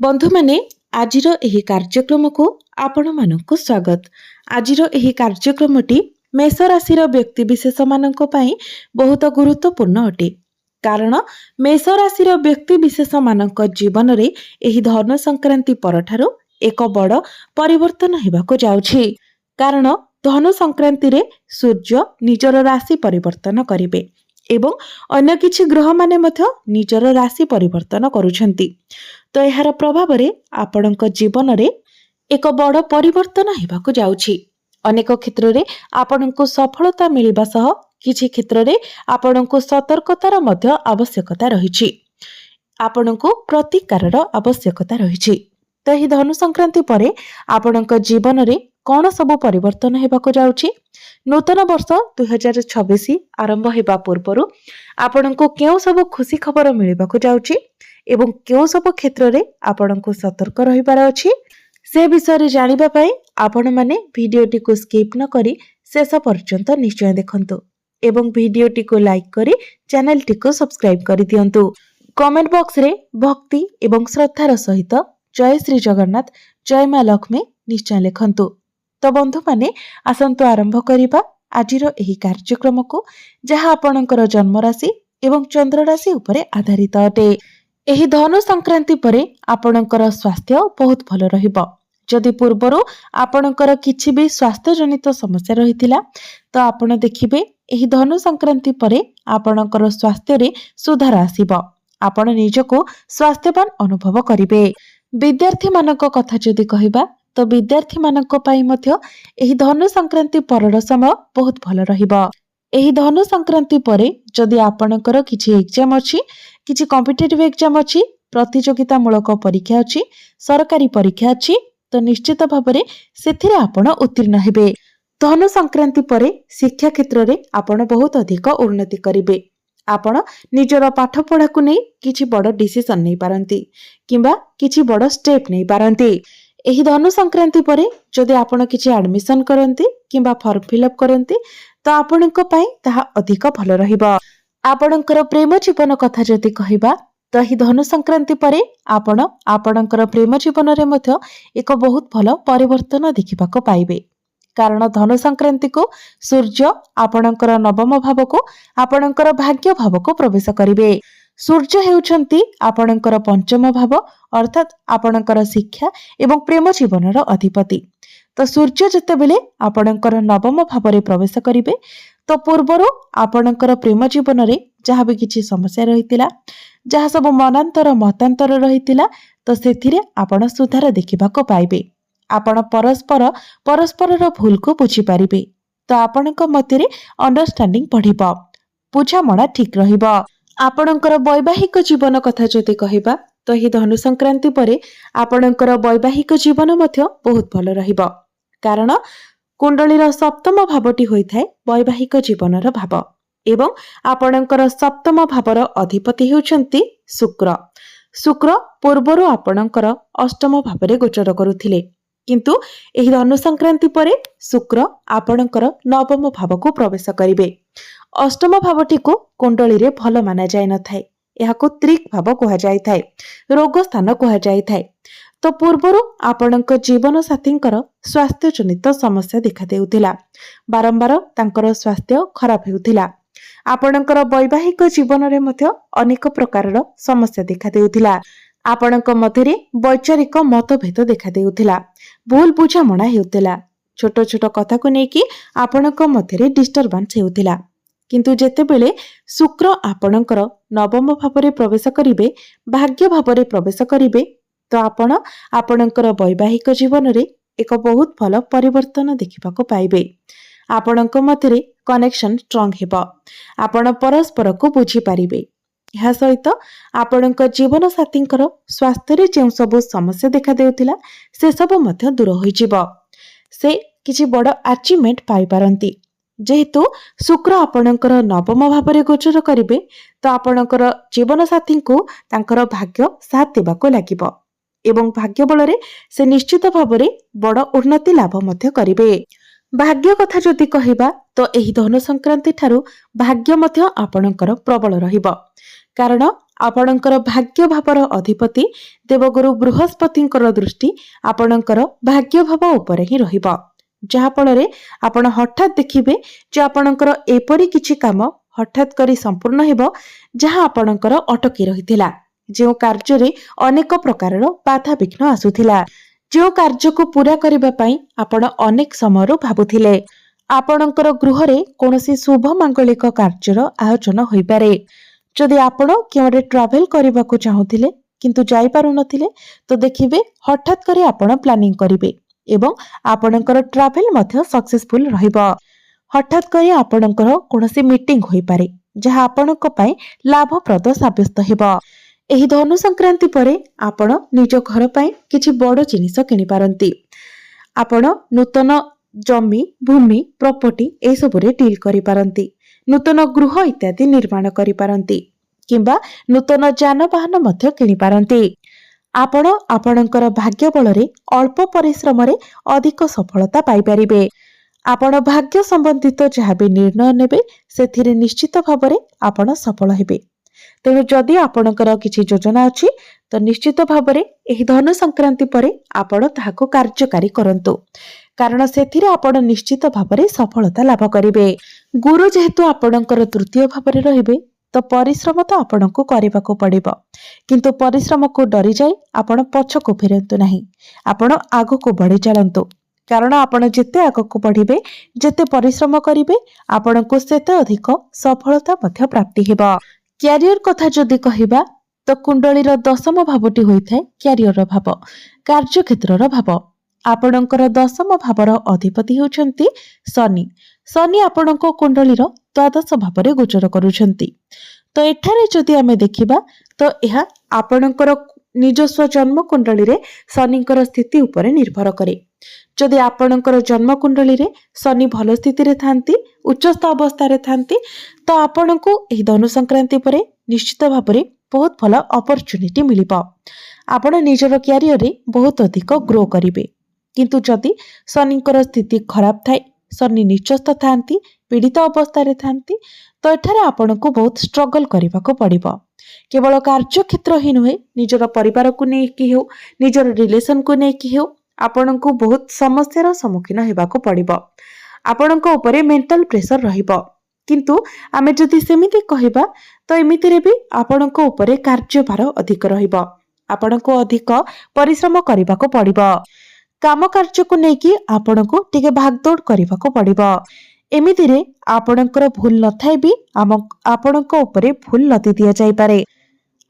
बंधु माने आजिर एही कार्यक्रम को आपण मानक स्वागत। आजिर एही कार्यक्रमटी मेष राशि व्यक्ति विशेष मानक पई बहुत गुरुत्वपूर्ण अटे। कारण मेष राशि व्यक्ति विशेष मानक जीवन रे एही धनु संक्रांति परठारो एक बड़ परिवर्तन हेबाको जाउछि। कारण धनु संक्रांति रे सूर्य निजर राशि परिवर्तन करिवे एवं अन्य किछि ग्रह माने मध्य निजर राशि परिवर्तन करूछंती। तो यार प्रभाव रे आपणक जीवन रे एक बड़ परिवर्तन हेबाको जाउछि। अनेक क्षेत्र रे आपणको सफलता मिलिबा सह किछि क्षेत्र रे आपणको सतर्कतार मध्य आवश्यकता रहिछि। आपणको प्रतिकारर आवश्यकता रहिछि। तो ही धनु संक्रांति परे आपणक जीवन रे कौन सब परिवर्तन हेबाको जाउछि। नूतन वर्ष 2026 आरंभ हेबा पूर्वरु आपणको केउ सब खुशी खबर मिलिबाको जाउछि एवं केउ सब क्षेत्र रे आपणको सतर्क रहिबार अछि से विषय रे जानिबा पई आपण माने भिडियोटी को स्किप न करी शेष पर्यंत निश्चय देखंतु एवं भिडियोटी को लाइक करी चैनल टी को सब्सक्राइब करि दियंतु। कमेंट बॉक्स रे भक्ति एवं श्रद्धार सहित जय श्री जगन्नाथ जय मां लक्ष्मी निश्चय लिखंतु। तो बंधु माने आसंतु आरंभ करिबा आजिर एही कार्यक्रम को जहा आपणकर जन्म राशि एवं चंद्र राशि उपरे आधारित अटे। एही धनु संक्रांति परे आपणकर स्वास्थ्य बहुत भल रहिबो। जदि पूर्वरु आपणकर किछि भी स्वास्थ्य जनित समस्या रहितिला तो आपण देखिबे एही धनु संक्रांति परे आपणकर स्वास्थ्य रे सुधार आसीबो। आपण निजको स्वास्थ्यवान अनुभव करिवे। विद्यार्थी मानक कथा जदि कहिबा तो विद्यार्थी मानक पई मध्य एही धनु संक्रांति परर समय बहुत भल रहिबो। एही धनु संक्रांति परे जदि आपणकर किछि एग्जाम अछि, किछि कॉम्पिटिटिव एग्जाम अछि, प्रतियोगिता मूलक परीक्षा अछि, सरकारी परीक्षा अछि तो निश्चित भाबरे सेथिरे आपण उत्तीर्ण हेबे। धनु संक्रांति परे शिक्षा क्षेत्र रे आपण बहुत अधिक उन्नति करिवे। आपण निजर पाठ पढ़ा को नै किछि बड़ डिसिजन नै पारंती किंबा किछि बड़ स्टेप नै पारंती। एही धनु संक्रांति परे जदि आपण किछि एडमिशन करंती किंबा फॉर्म फिलअप करंती तो आपणक पई ताहा अधिक भल रहिबो। आपणकर प्रेम जीवन कथा जदि कहिबा तो ही धनु संक्रांति परे आपण आपणकर प्रेम जीवन रे मध्य एक बहुत भल परिवर्तन देखिबाको पाइबे। कारण धनु संक्रांति को सूर्य आपणकर नवम भाव को आपणकर भाग्य भाव को प्रवेश करिवे। सूर्य हेउछंती आपणकर पंचम भाव अर्थात आपणकर शिक्षा एवं प्रेम जीवनर अधिपति। तो सूर्य जेतेबेले आपणकर नवम भाव रे प्रवेश करिवे तो पूर्वरु आपणकर प्रेम जीवन रे जहाँ भी किछि समस्या रहितिला, जहाँ सब मनांतर मतांतर रहितिला तो सेथिरे आपण सुधार देखिबाको पाइबे। आपण परस्पर भूल को बुझी पारिबे तो आपणक मध्यरे अंडरस्टैंडिंग बढ़िबो, बुझामणा ठीक रहिबो। आपणकर वैवाहिक जीवन कथा जदि कहिबा तो ही धनु संक्रांति परे आपणकर वैवाहिक जीवन मध्य बहुत भल रहिबो। कारण कुंडलीर सप्तम भावटी होइथाय वैवाहिक जीवनर भाव एवं आपणकर सप्तम भावर अधिपति हेउछंती शुक्र। शुक्र पूर्वरु आपणकर अष्टम भावरे गोचर करुथिले किंतु एही धनु संक्रांति परे शुक्र आपणकर नवम भाव को प्रवेश करिवे। अष्टम भावटी को कुंडली रे भल माना जाय न थाए, एहाको त्रिक भाव कहा जाय थाए, रोग स्थान कहा जाय थाए। तो पूर्वरु आपणक जीवन साथींकर स्वास्थ्य जनित समस्या देखा देउथिला, बारंबार तांकर स्वास्थ्य खराब हेउथिला। आपणकर वैवाहिक जीवन रे मध्य अनेक प्रकारर समस्या देखा देउथिला। आपणक मध्यरे वैचारिक मतभेद देखा देउथिला, भूल बुझामणा हेउथिला, छोट छोट कथा को नेकी आपणक मध्यरे डिस्टर्बेंस हेउथिला। किंतु जेतेबेले शुक्र आपणकर नवम भावरे प्रवेश करिवे, भाग्य भावरे प्रवेश करिवे तो आपण आपणकर वैवाहिक जीवन रे एक बहुत भल परिवर्तन देखिबाको पाइबे। आपणक मध्यरे कनेक्शन स्ट्रांग हेबो, आपण परस्पर को बुझी पारिबे। यह सहित आपणक जीवन साथींकर स्वास्थ्य रे जेउ सब समस्या देखा देउथिला से सब मध्य दूर होई जिवो। से किछि बड़ अचीवमेंट पाई पारंती। जेहेतु शुक्र आपणकर नवम भावरे गोचर करिवे तो आपणकर जीवन साथी को तांकर भाग्य साथ देबाको लागिबो एवं भाग्य बलरे से निश्चित भावरे बड़ उन्नति लाभ मध्य करिवे। भाग्य कथा जदि कहिबा तो एही धनु संक्रांति ठारू भाग्य मध्य आपणकर प्रबल रहिबो। कारण आपणकर भाग्य भावर अधिपति देवगुरु बृहस्पतिंकर दृष्टि आपणकर भाग्य भाव उपरे ही रहिबो, जहा फଳରେ आपण हठात देखिबे जे आपणकर एपरि किछि काम हठात करी संपूर्ण हेबो जहा आपणकर अटकी रहिथिला, जो कार्य रे अनेक प्रकारर बाधा विघ्न आसुथिला, जो कार्य को पूरा करिबा पई आपण अनेक समयरु भाबुथिले। आपणकर गृह रे कोनोसी शुभ मांगलिक कार्यर आयोजन होई पारे। जदि आपण केवडे ट्रैवल करबा को चाहुथिले किंतु जाई पारु नथिले तो देखिबे हठात करी आपण प्लानिंग करिवे एवं आपणकर ट्रैवल मध्य सक्सेसफुल रहिबो। हठात करी आपणकर कोनोसी मीटिंग होई पारे जहा आपणक पई लाभप्रद साब्यस्त हेबो। एही धनु संक्रांति परे आपण निज घर पई किछि बड़ जिनिस किनि पारंती। आपण नूतन जमी भूमि प्रॉपर्टी ए सबरे डील करि पारंती, नूतन गृह इत्यादि निर्माण करि पारंती किंबा नूतन जानवाहन मध्य किनि पारंती। आपण आपणकर भाग्य बलरे अल्प परिश्रम रे अधिक सफलता पाई परिबे। आपण भाग्य संबंधित जहाँ भी निर्णय नेबे सेथिरे निश्चित भावरे आपण सफल हेबे। तेणु जदि आपणकर किछि योजना अछि तो निश्चित भावरे एही धनु संक्रांति परे आपण ताहाको कार्यकारी करंतु, कारण सेथिरे आपण निश्चित भावरे सफलता लाभ करिवे। गुरु जेहेतु आपणकर तृतीय भावरे रहिबे तो परिश्रम तो आपणको करिबाको पड़िबो, किंतु परिश्रम को डरी जाई आपण पछको फेरंतु नाही, आपण आगको बढ़ी चलंतु, कारण आपण जेते आगको बढ़िबे जेते परिश्रम करिवे आपणको सेते अधिक सफलता मध्य प्राप्ति हेबो। क्यारियर कथा जदि कहिबा तो कुंडलीर दशम भावटी होइथाय क्यारियर भाव, कार्य क्षेत्रर भाव। आपणकर दशम भावर अधिपति होउछंती शनि। शनि आपणको कुंडलीर द्वादश भावरे गोचर करूछंती। तो एठारे जदि आमे देखिबा तो एहा आपणकर निजस्व जन्म कुंडली रे शनिकर स्थिति उपरे निर्भर करे। जदि आपणकर जन्म कुंडली रे शनि भल स्थिति रे थांती, उच्चस्थ अवस्था रे थांती, तो आपणको एही धनु संक्रांति परे निश्चित भावरे बहुत भल अपॉर्चुनिटी मिलिबो। आपण निजर क्यारियर रे बहुत अधिक ग्रो करिवे। किंतु जदि शनिकर स्थिति खराब थाए, शनि निचस्थ थांती, पीड़ित अवस्था रे थांती, तो एठारे आपणको बहुत स्ट्रगल करिबाको पड़िबो। केवल कार्य क्षेत्र ही नुहे, निजर परिवार को नै कि हो, निजर रिलेशन को नै कि हो, आपणको बहुत समस्यार सम्मुखीन हेबाको पड़िबो। आपणको उपरे मेंटल प्रेशर रहिबो। किंतु आमे जदि सेमिति कहिबा तो एमिति रे भी आपणको उपरे कार्यभार अधिक रहिबो। आपणको अधिक परिश्रम करिबाको पड़िबो। काम कार्य को नै कि आपणको टिके भागदौड़ करिबाको पड़िबो। एमिति रे आपणकर भूल न थाए भी आपणको उपरे भूल लदी दिया जाई पारे।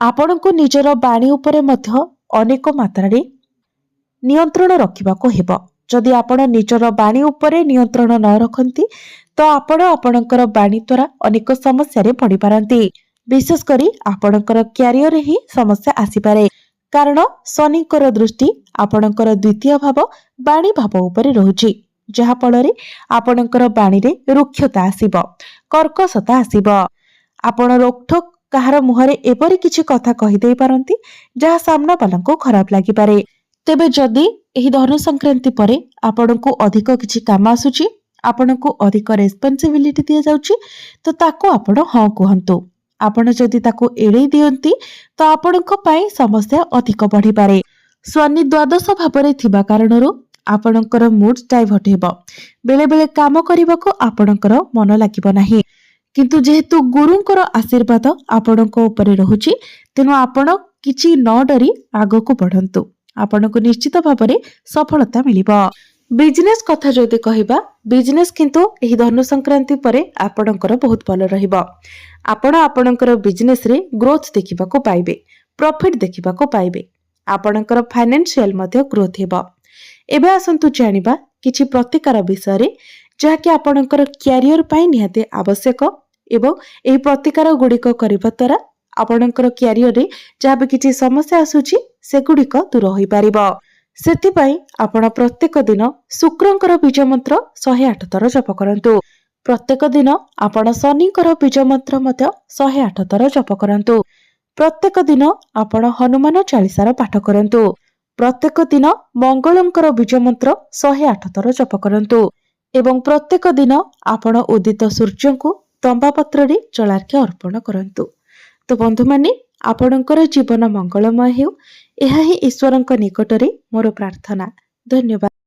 आपणको निजर बाणी उपरे मध्य अनेक मात्रा रे नियंत्रण रखिबाको हेबो। जदि आपण निजर बाणी उपरे नियंत्रण न रखंती तो आपण आपणकर बाणी द्वारा अनेक समस्या रे पड़ी पारंती। विशेष करी आपणकर क्यारियर ही समस्या आसी पारे, कारण शनिकर दृष्टि आपणकर द्वितीय भाव बाणी भाव उपरे रहुची, जहा फଳରେ आपणकर बाणी रे रुक्षता आसीबो, कर्कशता आसीबो। आपण रोकठोक कहार मुहरे एपरि किछि कथा कहि देई पारंती जहा सामना वाला खराब लागि पारे। तेबे जदि एही धनु संक्रांति परे आपणको अधिक किछि काम आसुची, आपणको अधिक रेस्पॉन्सिबिलिटी दिया जाउची, तो ताको आपण हां कहंतु। आपण जदि ताको एड़ै दियंती तो आपणको पई समस्या अधिक बढ़ी पारे। शनि द्वादश भावरे थिबा कारणरो आपणकर मूड डाइवर्ट हेबो। बेले बेले काम करिबाको आपणकर मन लागिबो नाही, किंतु जेहेतु गुरुंकर आशीर्वाद आपणको उपरे रहुची तेनु आपण किछि न डरी आगको बढ़ंतु। आपणको निश्चित भावरे सफलता मिलिबो। बिजनेस कथा जदि कहिबा, बिजनेस किंतु एही धनु संक्रांति परे आपणकर बहुत भल रहिबो। आपण आपणकर बिजनेस रे ग्रोथ देखिबाको पाइबे, प्रॉफिट देखिबाको पाइबे। आपणकर फाइनेंशियल मध्ये ग्रोथ हेबो। एबे आसंतु जानिबा किछि प्रतिकार विषय रे जहा कि आपणकर क्यारियर पई निहाते आवश्यक एवं एही प्रतिकार गुडिक करिबा द्वारा आपणकर क्यारियर रे जहा भी किछि समस्या आसुची से गुडिक दूर होई पारिबो। सेति पई आपण प्रत्येक दिन शुक्रंकर बीज मंत्र 108 थर जप करंतु। प्रत्येक दिन आपण शनिकर बीज मंत्र मध्य 108 थर जप करंतु। प्रत्येक दिन आपण हनुमान चालीसार पाठ करंतु। प्रत्येक दिन मंगलंकर बीज मंत्र 108 थर जप करंतु एवं प्रत्येक दिन आपण उदित सूर्य को तंबा पत्र रे जलार्घ्य अर्पण करंतु। तो बंधुमाने आपणकर जीवन मंगलमय हेउ, ଏହା ହିଁ ଈଶ୍ୱରଙ୍କ ନିକଟରେ ମୋର ପ୍ରାର୍ଥନା। ଧନ୍ୟବାଦ।